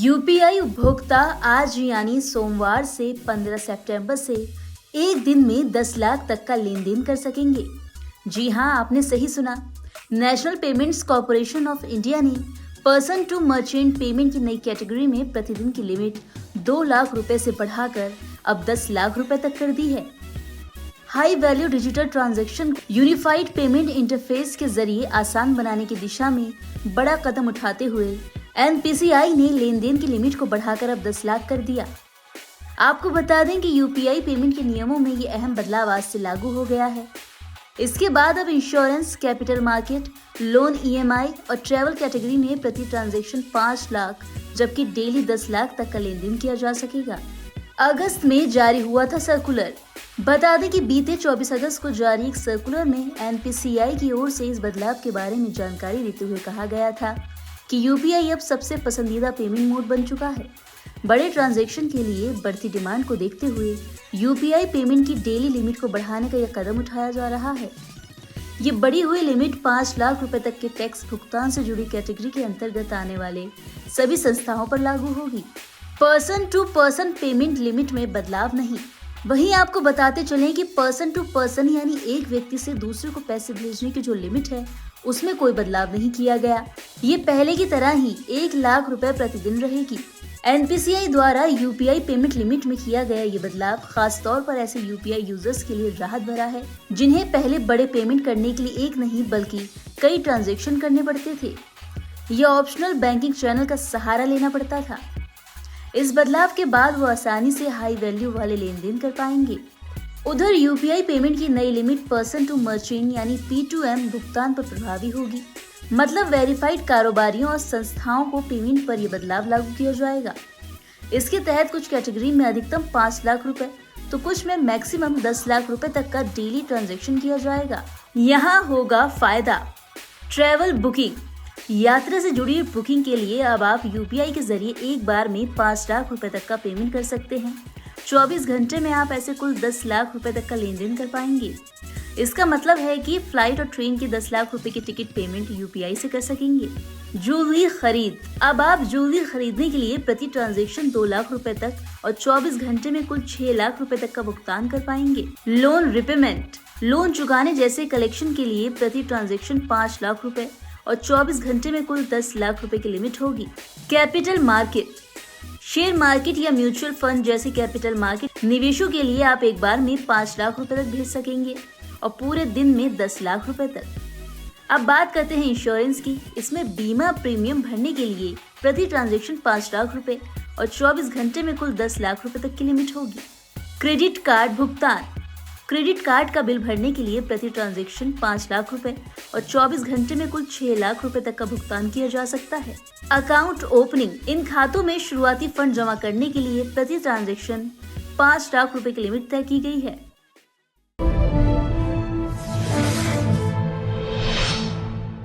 UPI उपभोक्ता आज यानी सोमवार से 15 सितंबर से एक दिन में 10 लाख तक का लेन देन कर सकेंगे। जी हां, आपने सही सुना। National payments corporation of India ने पर्सन टू मर्चेंट पेमेंट की नई कैटेगरी में प्रतिदिन की लिमिट 2 लाख रुपए से बढ़ाकर अब 10 लाख रुपए तक कर दी है। High value digital transaction unified payment interface के जरिए आसान बनाने की दिशा में बड़ा कदम उठाते हुए एनपीसीआई ने लेन देन की लिमिट को बढ़ाकर अब 10 लाख कर दिया। आपको बता दें कि यूपीआई पेमेंट के नियमों में ये अहम बदलाव आज से लागू हो गया है। इसके बाद अब insurance, capital market, loan, EMI और ट्रैवल कैटेगरी में प्रति ट्रांजैक्शन 5 लाख जबकि डेली 10 लाख तक का लेन देन किया जा सकेगा। अगस्त में जारी हुआ था सर्कुलर। बता दें कि बीते 24 अगस्त को जारी एक सर्कुलर में एनपीसीआई की ओर से इस बदलाव के बारे में जानकारी देते हुए कहा गया था कि यूपीआई अब सबसे पसंदीदा पेमेंट मोड बन चुका है। बड़े ट्रांजैक्शन के लिए बढ़ती डिमांड को देखते हुए यूपीआई पेमेंट की डेली लिमिट को बढ़ाने का यह कदम उठाया जा रहा है। ये बढ़ी हुई लिमिट 5 लाख रुपए तक के टैक्स भुगतान से जुड़ी कैटेगरी के अंतर्गत आने वाले सभी संस्थाओं पर लागू होगी। Person to person payment limit में बदलाव नहीं। वहीं आपको बताते चलें कि पर्सन टू पर्सन यानी एक व्यक्ति से दूसरे को पैसे भेजने की जो लिमिट है उसमें कोई बदलाव नहीं किया गया। ये पहले की तरह ही 1 लाख रुपए प्रतिदिन रहेगी। एनपीसीआई द्वारा यूपीआई पेमेंट लिमिट में किया गया ये बदलाव खास तौर पर ऐसे यूपीआई यूजर्स के लिए राहत भरा है जिन्हें पहले बड़े पेमेंट करने के लिए एक नहीं बल्कि कई ट्रांजैक्शन करने पड़ते थे। यह ऑप्शनल बैंकिंग चैनल का सहारा लेना पड़ता था। इस बदलाव के बाद वो आसानी से हाई वैल्यू वाले लेन देन कर पाएंगे। उधर यूपीआई पेमेंट की नई लिमिट पर्सन टू मर्चेंट यानी P2M भुगतान पर प्रभावी होगी। मतलब वेरीफाइड कारोबारियों और संस्थाओं को पेमेंट पर यह बदलाव लागू किया जाएगा। इसके तहत कुछ कैटेगरी में अधिकतम 5 लाख रुपए तो कुछ में मैक्सिमम 10 लाख रुपए तक का डेली ट्रांजैक्शन किया जाएगा। यहाँ होगा फायदा। ट्रैवल बुकिंग, यात्रा से जुड़ी बुकिंग के लिए अब आप यूपीआई के जरिए एक बार में 5 लाख रुपए तक का पेमेंट कर सकते हैं। 24 घंटे में आप ऐसे कुल 10 लाख रुपए तक का लेन देन कर पाएंगे। इसका मतलब है कि फ्लाइट और ट्रेन की 10 लाख रुपए की टिकट पेमेंट यूपीआई से कर सकेंगे। ज्वेलरी खरीद, अब आप ज्वेलरी खरीदने के लिए प्रति ट्रांजैक्शन 2 लाख रुपए तक और 24 घंटे में कुल 6 लाख रुपए तक का भुगतान कर पाएंगे। लोन रिपेमेंट, लोन चुकाने जैसे कलेक्शन के लिए प्रति ट्रांजैक्शन 5 लाख रुपए और 24 घंटे में कुल 10 लाख रुपए की लिमिट होगी। कैपिटल मार्केट, शेयर मार्केट या म्यूचुअल फंड जैसे कैपिटल मार्केट निवेशों के लिए आप एक बार में 5 लाख रुपए तक भेज सकेंगे और पूरे दिन में 10 लाख रुपए तक। अब बात करते हैं इंश्योरेंस की। इसमें बीमा प्रीमियम भरने के लिए प्रति ट्रांजैक्शन 5 लाख रुपए और 24 घंटे में कुल 10 लाख रुपए तक की लिमिट होगी। क्रेडिट कार्ड भुगतान, क्रेडिट कार्ड का बिल भरने के लिए प्रति ट्रांजैक्शन 5 लाख रुपए और 24 घंटे में कुल 6 लाख रुपए तक का भुगतान किया जा सकता है। अकाउंट ओपनिंग, इन खातों में शुरुआती फंड जमा करने के लिए प्रति ट्रांजैक्शन 5 लाख रुपए की लिमिट तय की गई है।